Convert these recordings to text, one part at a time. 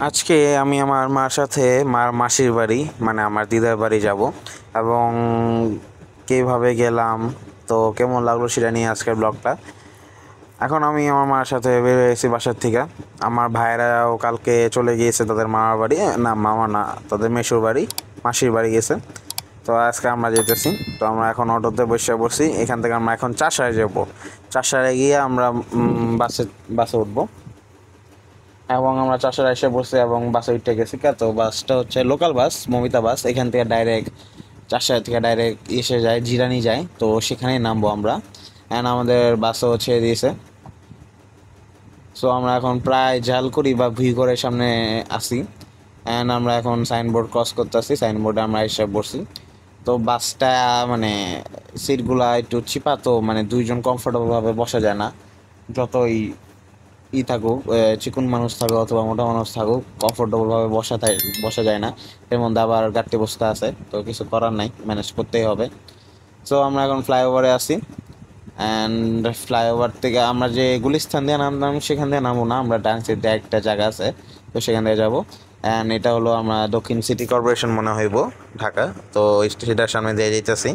আজকে আমি আমার মার সাথে মাসির বাড়ি মানে আমার দিদার বাড়ি যাব এবং কিভাবে গেলাম তো কেমন লাগলো সেটা নিয়ে আজকের ব্লগটা। এখন আমি আমার মার সাথে বের হয়েছি বাসার থেকে। আমার ভাইয়েরাও কালকে চলে গিয়েছে তাদের মামার বাড়ি, না মামা না, তাদের মেসুর বাড়ি, মাসির বাড়ি গেছে। তো আজকে আমরা যেতেছি। তো আমরা এখন অটোতে বসে পড়ছি, এখান থেকে আমরা এখন চাষায় যাব। চাষায় গিয়ে আমরা বাসে উঠবো এবং আমরা চাষার এসে বসে এবং বাসে উঠে গেছি। তো বাসটা হচ্ছে লোকাল বাস, মমিতা বাস। এখান থেকে ডাইরেক্ট চাষার থেকে ডাইরেক্ট এসে যায়, জিরানি যায়। তো সেখানেই নামবো আমরা। অ্যান্ড আমাদের বাসও ছেড়ে দিয়েছে। সো আমরা এখন প্রায় ঝালকুড়ি বা ভুইগড়ের সামনে আসি। অ্যান্ড আমরা এখন সাইনবোর্ড ক্রস করতেছি, সাইনবোর্ডে আমরা এসে বসছি। তো বাসটা মানে সিটগুলা একটু চিপা, তো মানে দুইজন কমফোর্টেবলভাবে বসা যায় না। যতই থাকুক, চিকন মানুষ থাকুক অথবা মোটা মানুষ থাকুক, কমফোর্টেবলভাবে বসা যায় না। এর মধ্যে আবার গাড়িতে বসতে আছে, তো কিছু করার নাই, ম্যানেজ করতেই হবে। সো আমরা এখন ফ্লাইওভারে আসি। অ্যান্ড ফ্লাইওভার থেকে আমরা যে গুলিস্তান দিয়ে নামলাম সেখান থেকে নামবো না, আমরা ডান সাইডে একটা জায়গা আছে, তো সেখান থেকে যাবো। অ্যান্ড এটা হলো আমরা দক্ষিণ সিটি কর্পোরেশন মনে হইব, ঢাকা। তো সেটার সামনে দিয়ে যেতেছি।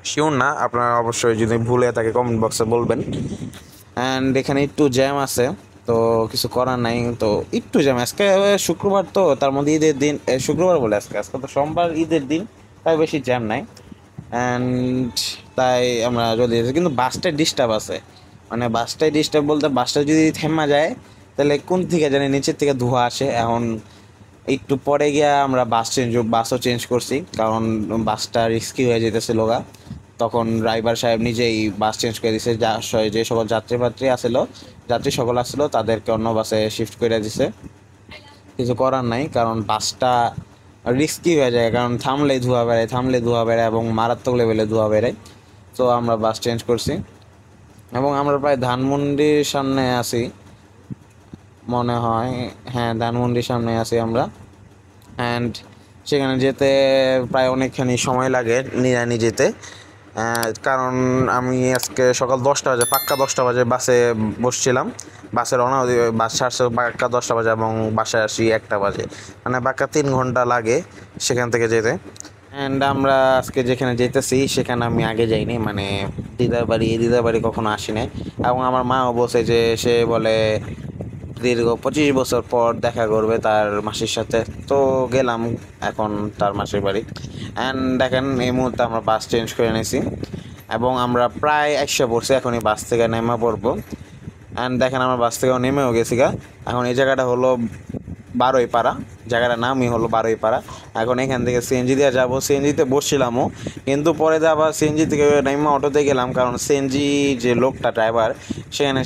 শিওর না, আপনারা অবশ্যই যদি ভুলে থাকে কমেন্ট বক্সে বলবেন। অ্যান্ড এখানে একটু জ্যাম আছে, তো কিছু করার নাই। তো একটু জ্যাম আজকে, শুক্রবার তো, তার মধ্যে ঈদের দিন, শুক্রবার বলে আজকে আজকে তো সোমবার, ঈদের দিন, তাই বেশি জ্যাম নাই। অ্যান্ড তাই আমরা যদি, কিন্তু বাসটায় ডিস্টার্ব আছে, মানে বাসটায় ডিস্টার্ব বলতে বাসটা যদি থেমা যায় তাহলে কোন থেকে জানি নিচের থেকে ধোঁয়া আসে। এখন একটু পরে গিয়ে আমরা বাসও চেঞ্জ করছি, কারণ বাসটা রিস্কি হয়ে যেতেছিল গা। তখন ড্রাইভার সাহেব নিজেই বাস চেঞ্জ করে দিছে, যে সকল যাত্রী সকল আসছিল তাদেরকে অন্য বাসে শিফট করে দিছে। কিছু করার নাই, কারণ বাসটা রিস্কি হয়ে যায়, কারণ থামলে ধোঁয়া বেড়ায় এবং মারাত্মক লেভেলে ধোঁয়া বেড়ায়। তো আমরা বাস চেঞ্জ করছি এবং আমরা প্রায় ধানমন্ডির সামনে আছি মনে হয়। হ্যাঁ, ধানমন্ডির সামনে আছি আমরা। অ্যান্ড সেখানে যেতে প্রায় অনেকখানি সময় লাগে নিরানি যেতে। কারণ আমি আজকে সকাল 10টা বাজে, পাক্কা 10টা বাজে বাসে বসছিলাম। বাস ছাড়ছে পাক্কা 10টা বাজে এবং বাসায় আসি 1টা বাজে, মানে পাক্কা 3 ঘন্টা লাগে সেখান থেকে যেতে। অ্যান্ড আমরা আজকে যেখানে যেতেছি সেখানে আমি আগে যাইনি, মানে দিদার বাড়ি কখনো আসি নাই। এবং আমার মাও বলছে যে, সে বলে দীর্ঘ 25 বছর পর দেখা করবে তার মাসির সাথে। তো গেলাম এখন তার মাসির বাড়ি। অ্যান্ড দেখেন এই মুহূর্তে আমরা বাস চেঞ্জ করে নিয়েছি এবং আমরা প্রায় এসে পড়ছি, এখন এই বাস থেকে নেমে পড়বো। অ্যান্ড দেখেন আমরা বাস থেকেও নেমেও গেছি গা। এখন এই জায়গাটা হলো বারোইপাড়া, জায়গাটার নামই হলো বারোইপাড়া। এখন এখান থেকে সিএনজি দিয়ে যাবো, সিএনজিতে বসছিলামও, কিন্তু পরে দিয়ে আবার সিএনজি থেকে নেমে অটোতে গেলাম, কারণ সিএনজি যে লোকটা ড্রাইভার সেখানে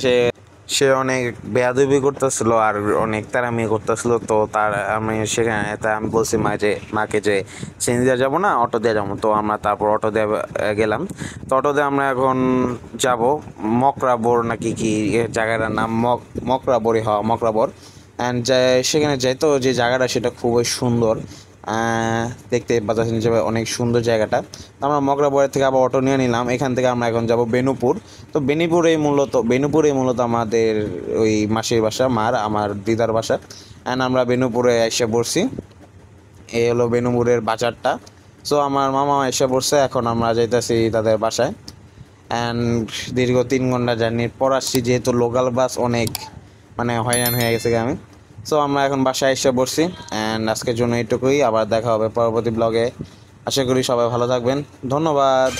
সে অনেক বেয়াদবি করতেছিল আর অনেক তাড়ামি করতেছিল। তো আমি বলছি মাকে যে সিএনজি দিয়ে যাবো না, অটো দিয়ে যাবো। তো আমরা তারপর অটো দিয়ে গেলাম। তো অটো দিয়ে আমরা এখন যাব মকরাবর, নাকি কি জায়গাটার নাম, মকরাবরই হওয়া, মকরাবর। অ্যান্ড সেখানে যাই, তো যে জায়গাটা সেটা খুবই সুন্দর, দেখতে পাচ্ছেন যে অনেক সুন্দর জায়গাটা। তো আমরা মগরাবরের থেকে আবার অটো নিয়ে নিলাম, এখান থেকে আমরা এখন যাব বেনুপুর। তো বেনুপুরেই মূলত আমাদের ওই মাসির বাসা, আমার দিদার বাসা। অ্যান্ড আমরা বেনুপুরে এসে পড়ছি, এই হলো বেনুপুরের বাজারটা। সো আমার মামা এসে পড়ছে, এখন আমরা যাইতেছি তাদের বাসায়। অ্যান্ড দীর্ঘ 3 ঘন্টা জার্নির পর আসছি, যেহেতু লোকাল বাস অনেক মানে হয়রান হয়ে গেছে আমি। সো আমরা এখন বাসায় এসে পড়ছি। অ্যান্ড আজকের জন্য এইটুকুই, আবার দেখা হবে পরবর্তী ব্লগে। আশা করি সবাই ভালো থাকবেন, ধন্যবাদ।